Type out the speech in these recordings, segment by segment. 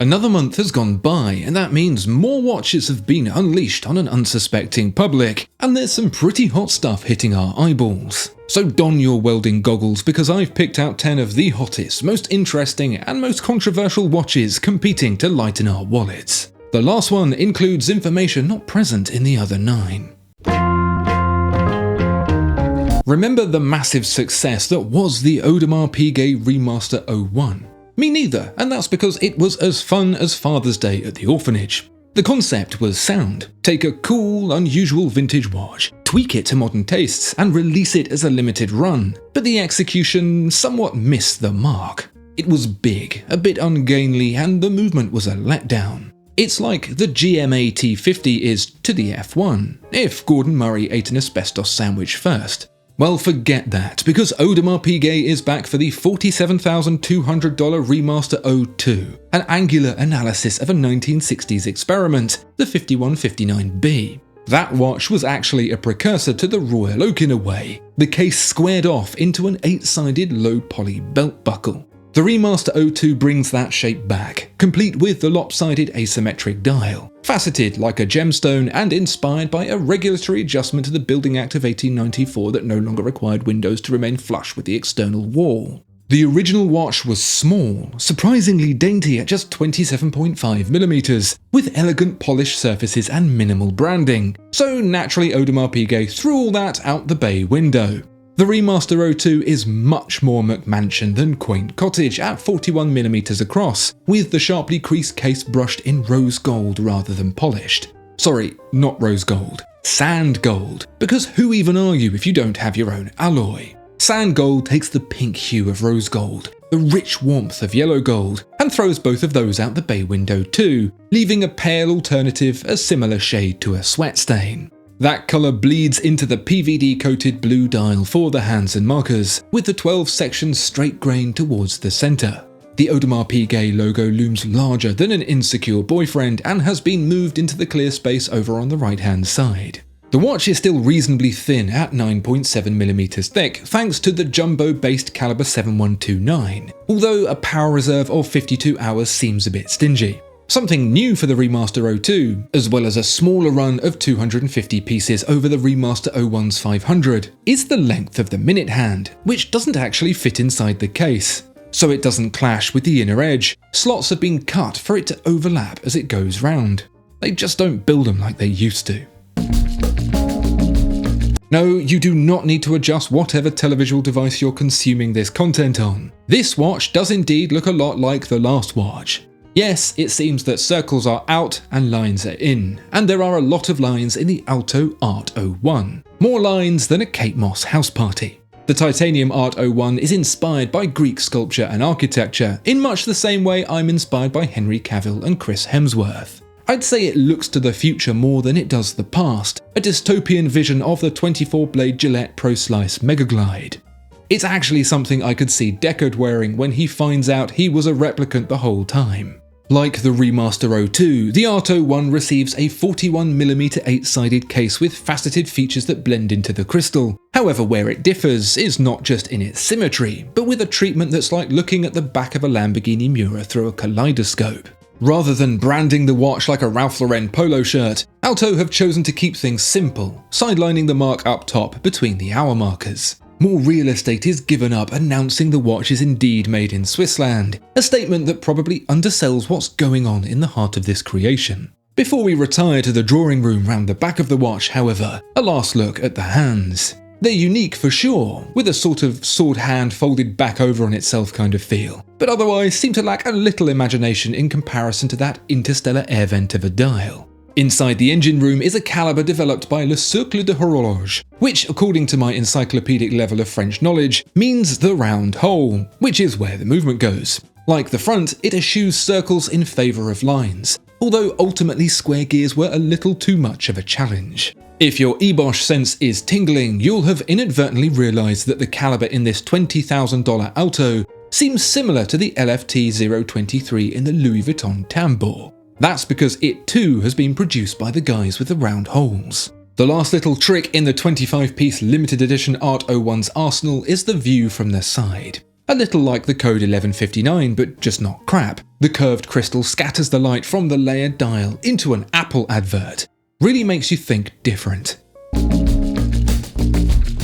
Another month has gone by, and that means more watches have been unleashed on an unsuspecting public, and there's some pretty hot stuff hitting our eyeballs. So don your welding goggles, because I've picked out 10 of the hottest, most interesting, and most controversial watches competing to lighten our wallets. The last one includes information not present in the other 9. Remember the massive success that was the Audemars Piguet Remaster 01? Me neither, and that's because it was as fun as Father's Day at the orphanage. The concept was sound. Take a cool, unusual vintage watch, tweak it to modern tastes, and release it as a limited run. But the execution somewhat missed the mark. It was big, a bit ungainly, and the movement was a letdown. It's like the GMA T50 is to the F1, if Gordon Murray ate an asbestos sandwich first. Well, forget that, because Audemars Piguet is back for the $47,200 Remaster 02, an angular analysis of a 1960s experiment, the 5159B. That watch was actually a precursor to the Royal Oak in a way, the case squared off into an 8-sided low-poly belt buckle. The Remaster 02 brings that shape back, complete with the lopsided asymmetric dial, faceted like a gemstone and inspired by a regulatory adjustment to the Building Act of 1894 that no longer required windows to remain flush with the external wall. The original watch was small, surprisingly dainty at just 27.5mm, with elegant polished surfaces and minimal branding, so naturally Audemars Piguet threw all that out the bay window. The Remaster 02 is much more McMansion than quaint cottage at 41mm across, with the sharply creased case brushed in rose gold rather than polished. Sorry, not rose gold, sand gold, because who even are you if you don't have your own alloy? Sand gold takes the pink hue of rose gold, the rich warmth of yellow gold, and throws both of those out the bay window too, leaving a pale alternative a similar shade to a sweat stain. That colour bleeds into the PVD-coated blue dial for the hands and markers, with the 12 sections straight grain towards the centre. The Audemars Piguet logo looms larger than an insecure boyfriend and has been moved into the clear space over on the right-hand side. The watch is still reasonably thin at 9.7mm thick thanks to the jumbo-based caliber 7129, although a power reserve of 52 hours seems a bit stingy. Something new for the Remaster 02, as well as a smaller run of 250 pieces over the Remaster 01's 500, is the length of the minute hand, which doesn't actually fit inside the case. So it doesn't clash with the inner edge, slots have been cut for it to overlap as it goes round. They just don't build them like they used to. No, you do not need to adjust whatever televisual device you're consuming this content on. This watch does indeed look a lot like the last watch. Yes, it seems that circles are out and lines are in, and there are a lot of lines in the Alto ART01. More lines than a Kate Moss house party. The titanium ART01 is inspired by Greek sculpture and architecture, in much the same way I'm inspired by Henry Cavill and Chris Hemsworth. I'd say it looks to the future more than it does the past, a dystopian vision of the 24-blade Gillette Pro Slice Megaglide. It's actually something I could see Deckard wearing when he finds out he was a replicant the whole time. Like the Remaster 02, the ART01 receives a 41mm 8-sided case with faceted features that blend into the crystal. However, where it differs is not just in its symmetry, but with a treatment that's like looking at the back of a Lamborghini Miura through a kaleidoscope. Rather than branding the watch like a Ralph Lauren polo shirt, Alto have chosen to keep things simple, sidelining the mark up top between the hour markers. More real estate is given up announcing the watch is indeed made in Swissland, a statement that probably undersells what's going on in the heart of this creation. Before we retire to the drawing room round the back of the watch, however, a last look at the hands. They're unique for sure, with a sort of sword hand folded back over on itself kind of feel, but otherwise seem to lack a little imagination in comparison to that interstellar air vent of a dial. Inside the engine room is a caliber developed by Le Cercle de Horloge, which, according to my encyclopedic level of French knowledge, means the round hole, which is where the movement goes. Like the front, it eschews circles in favour of lines, although ultimately square gears were a little too much of a challenge. If your eBosch sense is tingling, you'll have inadvertently realised that the caliber in this $20,000 Alto seems similar to the LFT 023 in the Louis Vuitton tambour. That's because it too has been produced by the guys with the round holes. The last little trick in the 25-piece limited edition ART01's arsenal is the view from the side. A little like the code 1159, but just not crap. The curved crystal scatters the light from the layered dial into an Apple advert. Really makes you think different.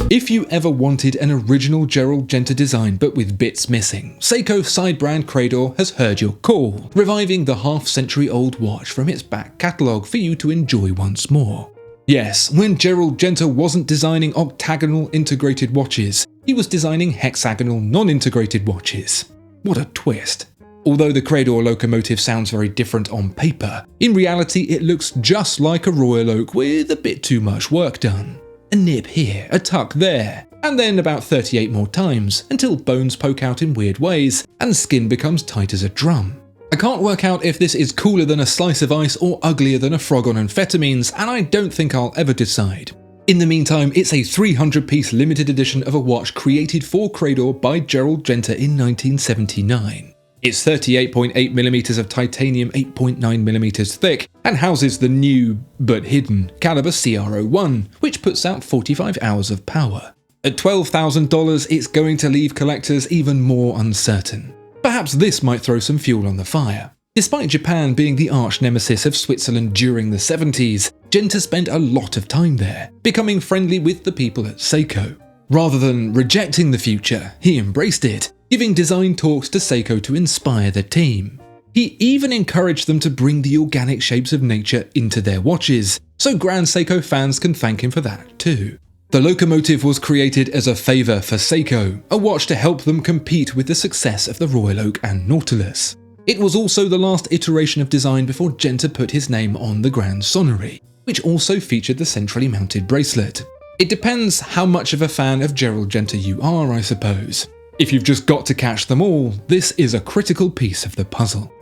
If you ever wanted an original Gerald Genta design but with bits missing, Seiko side brand Credor has heard your call, reviving the half-century-old watch from its back catalogue for you to enjoy once more. Yes, when Gerald Genta wasn't designing octagonal integrated watches, he was designing hexagonal non-integrated watches. What a twist. Although the Credor Locomotive sounds very different on paper, in reality it looks just like a Royal Oak with a bit too much work done. A nip here, a tuck there, and then about 38 more times until bones poke out in weird ways and skin becomes tight as a drum. I can't work out if this is cooler than a slice of ice or uglier than a frog on amphetamines, and I don't think I'll ever decide. In the meantime, it's a 300-piece limited edition of a watch created for Credor by Gerald Genta in 1979. It's 38.8mm of titanium 8.9mm thick and houses the new, but hidden, caliber CR01, which puts out 45 hours of power. At $12,000, it's going to leave collectors even more uncertain. Perhaps this might throw some fuel on the fire. Despite Japan being the arch nemesis of Switzerland during the 70s, Genta spent a lot of time there, becoming friendly with the people at Seiko. Rather than rejecting the future, he embraced it, giving design talks to Seiko to inspire the team. He even encouraged them to bring the organic shapes of nature into their watches, so Grand Seiko fans can thank him for that too. The Locomotive was created as a favour for Seiko, a watch to help them compete with the success of the Royal Oak and Nautilus. It was also the last iteration of design before Genta put his name on the Grand Sonnery, which also featured the centrally mounted bracelet. It depends how much of a fan of Gerald Genta you are, I suppose. If you've just got to catch them all, this is a critical piece of the puzzle.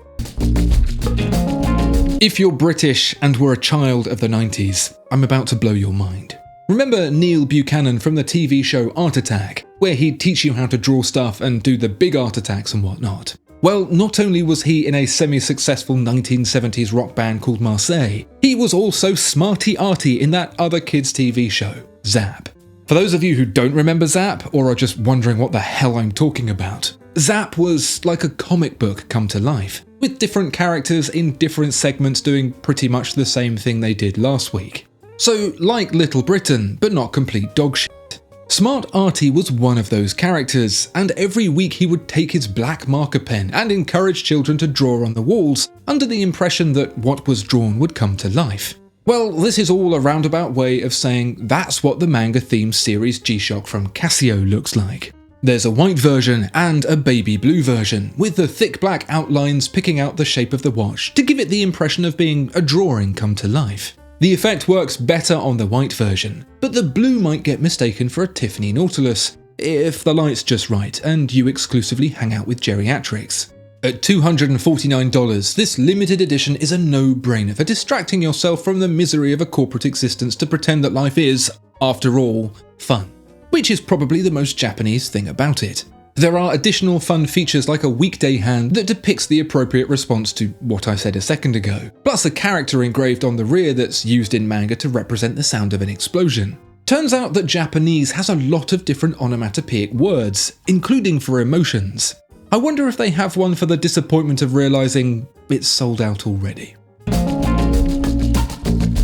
If you're British and were a child of the 90s, I'm about to blow your mind. Remember Neil Buchanan from the TV show Art Attack, where he'd teach you how to draw stuff and do the big art attacks and whatnot? Well, not only was he in a semi-successful 1970s rock band called Marseille, he was also Smarty Arty in that other kids' TV show, Zap. For those of you who don't remember Zap, or are just wondering what the hell I'm talking about, Zap was like a comic book come to life, with different characters in different segments doing pretty much the same thing they did last week. So, like Little Britain, but not complete dogshit. Smart Arty was one of those characters, and every week he would take his black marker pen and encourage children to draw on the walls, under the impression that what was drawn would come to life. Well, this is all a roundabout way of saying that's what the manga-themed series G-Shock from Casio looks like. There's a white version and a baby blue version, with the thick black outlines picking out the shape of the watch to give it the impression of being a drawing come to life. The effect works better on the white version, but the blue might get mistaken for a Tiffany Nautilus, if the light's just right and you exclusively hang out with geriatrics. At $249, this limited edition is a no-brainer for distracting yourself from the misery of a corporate existence to pretend that life is, after all, fun. Which is probably the most Japanese thing about it. There are additional fun features like a weekday hand that depicts the appropriate response to what I said a second ago, plus a character engraved on the rear that's used in manga to represent the sound of an explosion. Turns out that Japanese has a lot of different onomatopoeic words, including for emotions. I wonder if they have one for the disappointment of realising it's sold out already.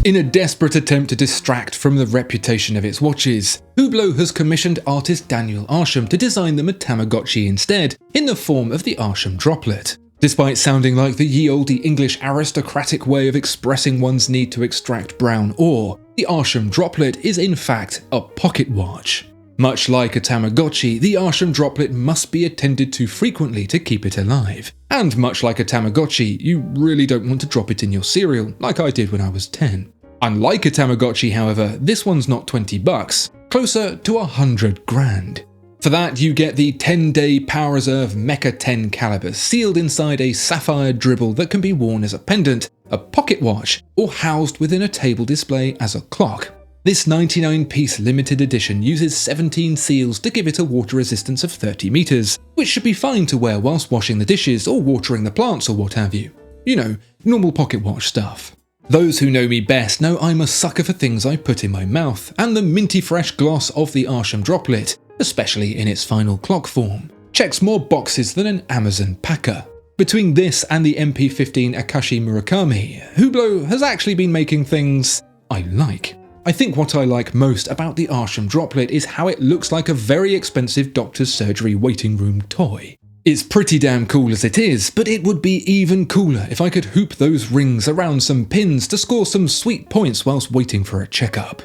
In a desperate attempt to distract from the reputation of its watches, Hublot has commissioned artist Daniel Arsham to design them a Tamagotchi instead, in the form of the Arsham Droplet. Despite sounding like the ye olde English aristocratic way of expressing one's need to extract brown ore, the Arsham Droplet is in fact a pocket watch. Much like a Tamagotchi, the Arsham Droplet must be attended to frequently to keep it alive. And much like a Tamagotchi, you really don't want to drop it in your cereal, like I did when I was 10. Unlike a Tamagotchi, however, this one's not $20, closer to $100,000. For that, you get the 10-day Power Reserve Mecha 10 caliber sealed inside a sapphire dribble that can be worn as a pendant, a pocket watch, or housed within a table display as a clock. This 99-piece limited edition uses 17 seals to give it a water resistance of 30 meters, which should be fine to wear whilst washing the dishes or watering the plants or what have you. You know, normal pocket watch stuff. Those who know me best know I'm a sucker for things I put in my mouth, and the minty fresh gloss of the Arsham Droplet, especially in its final clock form. checks more boxes than an Amazon packer. Between this and the MP15 Akashi Murakami, Hublot has actually been making things I like. I think what I like most about the Arsham Droplet is how it looks like a very expensive doctor's surgery waiting room toy. It's pretty damn cool as it is, but it would be even cooler if I could hoop those rings around some pins to score some sweet points whilst waiting for a checkup.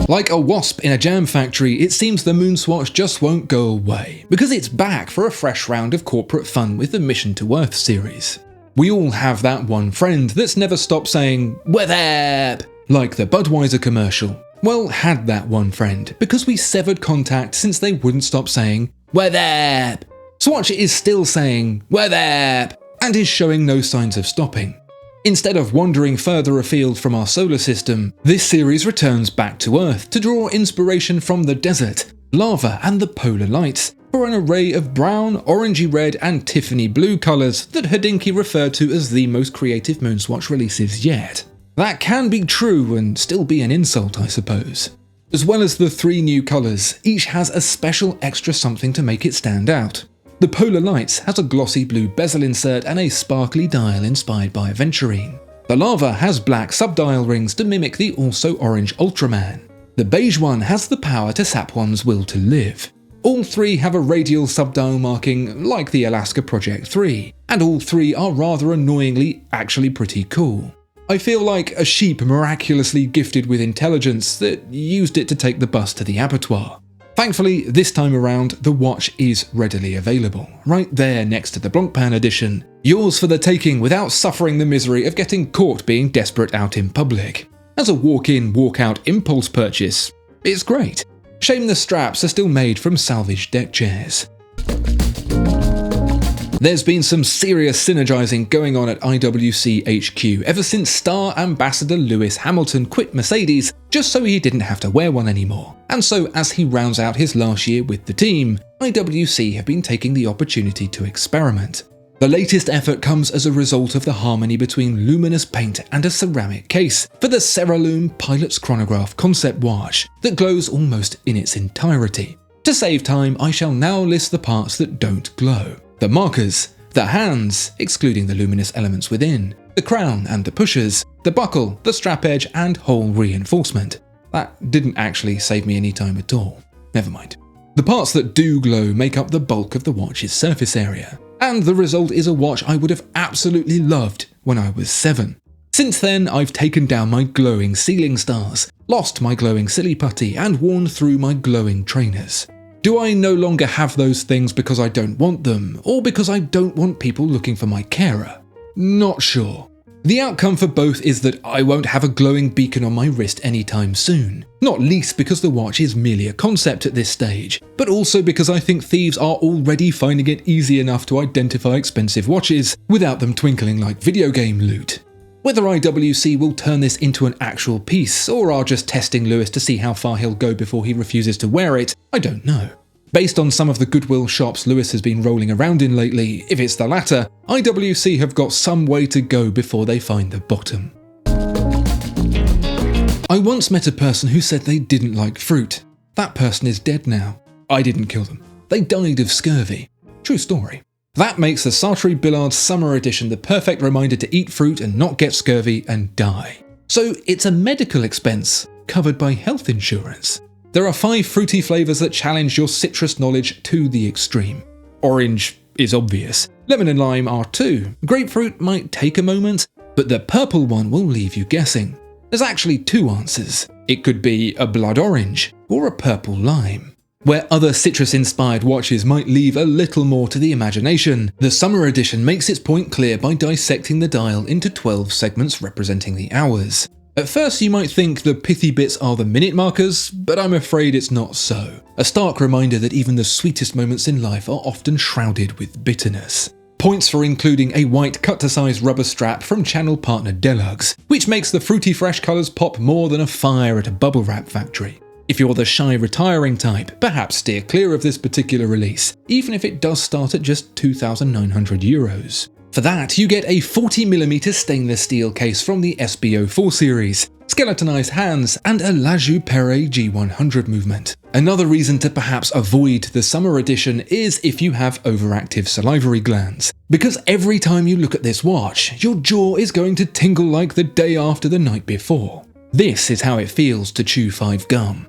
Like a wasp in a jam factory, it seems the MoonSwatch just won't go away, because it's back for a fresh round of corporate fun with the Mission to Earth series. We all have that one friend that's never stopped saying, "We're there!" like the Budweiser commercial. Well, had that one friend, because we severed contact since they wouldn't stop saying, "We're there!" Swatch is still saying, "We're there!" and is showing no signs of stopping. Instead of wandering further afield from our solar system, this series returns back to Earth to draw inspiration from the desert, lava and the polar lights for an array of brown, orangey red and Tiffany blue colours that Helsinki referred to as the most creative MoonSwatch releases yet. That can be true and still be an insult, I suppose. As well as the 3 new colours, each has a special extra something to make it stand out. The Polar Lights has a glossy blue bezel insert and a sparkly dial inspired by Aventurine. The Lava has black subdial rings to mimic the also orange Ultraman. The beige one has the power to sap one's will to live. All 3 have a radial subdial marking like the Alaska Project 3, and all 3 are rather annoyingly actually pretty cool. I feel like a sheep miraculously gifted with intelligence that used it to take the bus to the abattoir. Thankfully, this time around, the watch is readily available, right there next to the Blancpain edition, yours for the taking without suffering the misery of getting caught being desperate out in public. As a walk-in, walk-out impulse purchase, it's great. Shame the straps are still made from salvaged deck chairs. There's been some serious synergizing going on at IWC HQ ever since star ambassador Lewis Hamilton quit Mercedes just so he didn't have to wear one anymore. And so as he rounds out his last year with the team, IWC have been taking the opportunity to experiment. The latest effort comes as a result of the harmony between luminous paint and a ceramic case for the Ceralume Pilot's Chronograph concept watch that glows almost in its entirety. To save time, I shall now list the parts that don't glow. The markers, the hands, excluding the luminous elements within, the crown and the pushers, the buckle, the strap edge and hole reinforcement. That didn't actually save me any time at all. Never mind. The parts that do glow make up the bulk of the watch's surface area, and the result is a watch I would have absolutely loved when I was 7. Since then, I've taken down my glowing ceiling stars, lost my glowing silly putty and worn through my glowing trainers. Do I no longer have those things because I don't want them, or because I don't want people looking for my carer? Not sure. The outcome for both is that I won't have a glowing beacon on my wrist anytime soon, not least because the watch is merely a concept at this stage, but also because I think thieves are already finding it easy enough to identify expensive watches without them twinkling like video game loot. Whether IWC will turn this into an actual piece, or are just testing Lewis to see how far he'll go before he refuses to wear it, I don't know. Based on some of the Goodwill shops Lewis has been rolling around in lately, if it's the latter, IWC have got some way to go before they find the bottom. I once met a person who said they didn't like fruit. That person is dead now. I didn't kill them. They died of scurvy. True story. That makes the Sartory Billard Summer Edition the perfect reminder to eat fruit and not get scurvy and die. So it's a medical expense covered by health insurance. There are 5 fruity flavours that challenge your citrus knowledge to the extreme. Orange is obvious. Lemon and lime are too. Grapefruit might take a moment, but the purple one will leave you guessing. There's actually 2 answers. It could be a blood orange or a purple lime. Where other citrus-inspired watches might leave a little more to the imagination, the Summer Edition makes its point clear by dissecting the dial into 12 segments representing the hours. At first you might think the pithy bits are the minute markers, but I'm afraid it's not so. A stark reminder that even the sweetest moments in life are often shrouded with bitterness. Points for including a white cut-to-size rubber strap from channel partner Deluxe, which makes the fruity fresh colours pop more than a fire at a bubble wrap factory. If you're the shy retiring type, perhaps steer clear of this particular release, even if it does start at just €2,900. For that, you get a 40mm stainless steel case from the SB04 series, skeletonized hands, and a La Joux-Perret G100 movement. Another reason to perhaps avoid the summer edition is if you have overactive salivary glands, because every time you look at this watch, your jaw is going to tingle like the day after the night before. This is how it feels to chew 5 gum.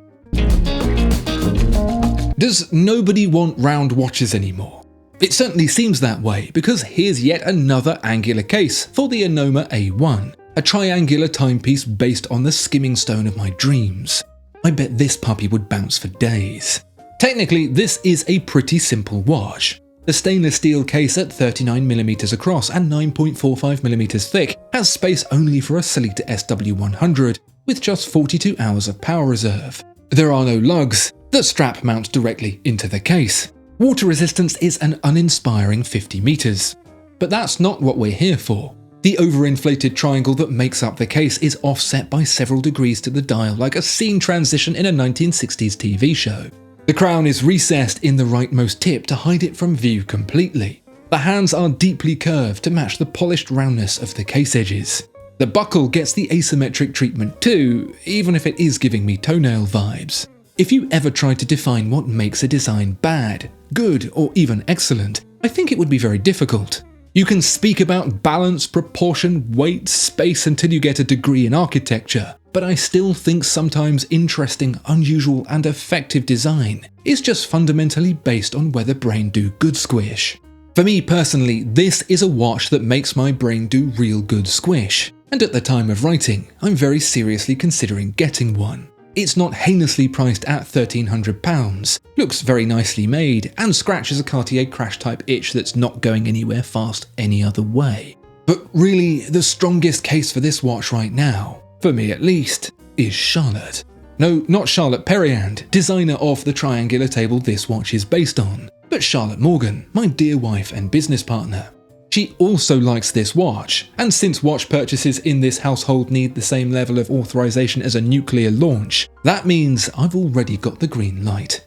Does nobody want round watches anymore? It certainly seems that way, because here's yet another angular case for the Anoma A1, a triangular timepiece based on the skimming stone of my dreams. I bet this puppy would bounce for days. Technically, this is a pretty simple watch. The stainless steel case at 39mm across and 9.45mm thick has space only for a Sellita SW100 with just 42 hours of power reserve. There are no lugs. The strap mounts directly into the case. Water resistance is an uninspiring 50 meters. But that's not what we're here for. The overinflated triangle that makes up the case is offset by several degrees to the dial like a scene transition in a 1960s TV show. The crown is recessed in the rightmost tip to hide it from view completely. The hands are deeply curved to match the polished roundness of the case edges. The buckle gets the asymmetric treatment too, even if it is giving me toenail vibes. If you ever tried to define what makes a design bad, good, or even excellent, I think it would be very difficult. You can speak about balance, proportion, weight, space until you get a degree in architecture, but I still think sometimes interesting, unusual, and effective design is just fundamentally based on whether brain do good squish. For me personally, this is a watch that makes my brain do real good squish, and at the time of writing, I'm very seriously considering getting one. It's not heinously priced at £1,300, looks very nicely made, and scratches a Cartier crash type itch that's not going anywhere fast any other way. But really, the strongest case for this watch right now, for me at least, is Charlotte. No, not Charlotte Perriand, designer of the triangular table this watch is based on, but Charlotte Morgan, my dear wife and business partner. She also likes this watch, and since watch purchases in this household need the same level of authorization as a nuclear launch, that means I've already got the green light.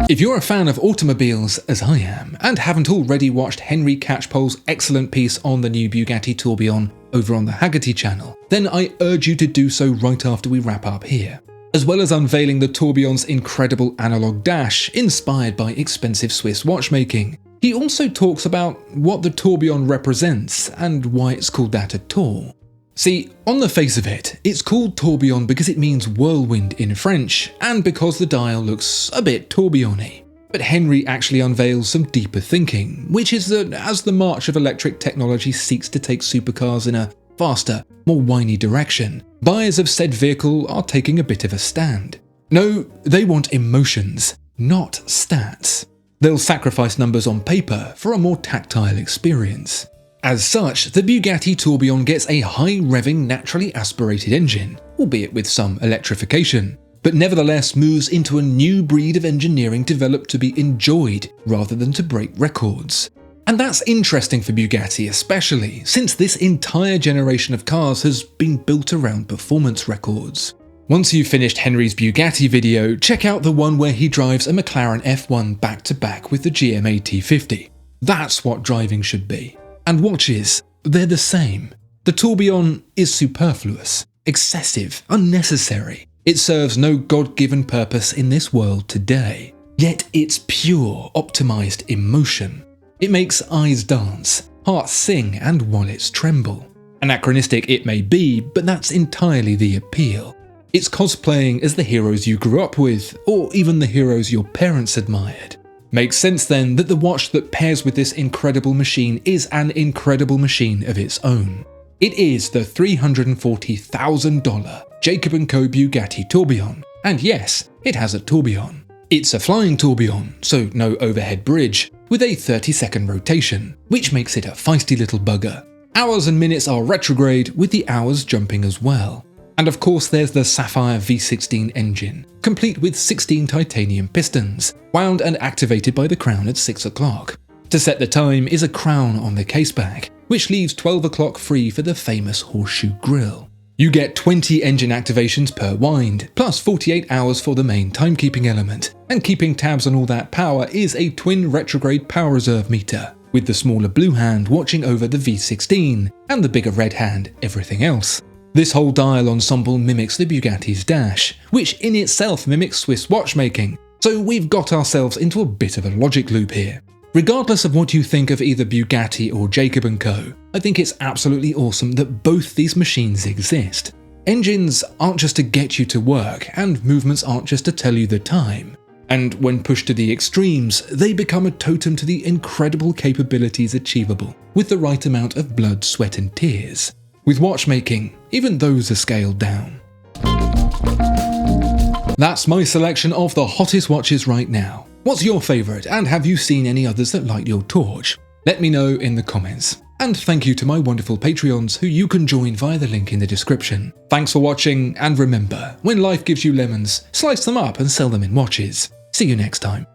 If you're a fan of automobiles, as I am, and haven't already watched Henry Catchpole's excellent piece on the new Bugatti Tourbillon over on the Haggerty channel, then I urge you to do so right after we wrap up here. As well as unveiling the Tourbillon's incredible analog dash inspired by expensive Swiss watchmaking, he also talks about what the tourbillon represents and why it's called that at all. See, on the face of it, it's called tourbillon because it means whirlwind in French, and because the dial looks a bit tourbillon-y. But Henry actually unveils some deeper thinking, which is that as the march of electric technology seeks to take supercars in a faster, more whiny direction, buyers of said vehicle are taking a bit of a stand. No, they want emotions, not stats. They'll sacrifice numbers on paper for a more tactile experience. As such, the Bugatti Tourbillon gets a high-revving, naturally aspirated engine, albeit with some electrification, but nevertheless moves into a new breed of engineering developed to be enjoyed rather than to break records. And that's interesting for Bugatti especially, since this entire generation of cars has been built around performance records. Once you've finished Henry's Bugatti video, check out the one where he drives a McLaren F1 back-to-back with the GMA T50. That's what driving should be. And watches, they're the same. The tourbillon is superfluous, excessive, unnecessary. It serves no God-given purpose in this world today. Yet it's pure, optimized emotion. It makes eyes dance, hearts sing, and wallets tremble. Anachronistic it may be, but that's entirely the appeal. It's cosplaying as the heroes you grew up with, or even the heroes your parents admired. Makes sense then that the watch that pairs with this incredible machine is an incredible machine of its own. It is the $340,000 Jacob & Co Bugatti Tourbillon, and yes, it has a tourbillon. It's a flying tourbillon, so no overhead bridge, with a 30-second rotation, which makes it a feisty little bugger. Hours and minutes are retrograde, with the hours jumping as well. And of course there's the Sapphire V16 engine, complete with 16 titanium pistons, wound and activated by the crown at 6 o'clock. To set the time is a crown on the caseback, which leaves 12 o'clock free for the famous horseshoe grille. You get 20 engine activations per wind, plus 48 hours for the main timekeeping element, and keeping tabs on all that power is a twin retrograde power reserve meter. with the smaller blue hand watching over the V16 and the bigger red hand everything else. This whole dial ensemble mimics the Bugatti's dash, which in itself mimics Swiss watchmaking, so we've got ourselves into a bit of a logic loop here. Regardless of what you think of either Bugatti or Jacob & Co, I think it's absolutely awesome that both these machines exist. Engines aren't just to get you to work, and movements aren't just to tell you the time. And when pushed to the extremes, they become a totem to the incredible capabilities achievable with the right amount of blood, sweat and tears. With watchmaking, even those are scaled down. That's my selection of the hottest watches right now. What's your favourite, and have you seen any others that light your torch? Let me know in the comments. And thank you to my wonderful Patreons who you can join via the link in the description. Thanks for watching, and remember, when life gives you lemons, slice them up and sell them in watches. See you next time.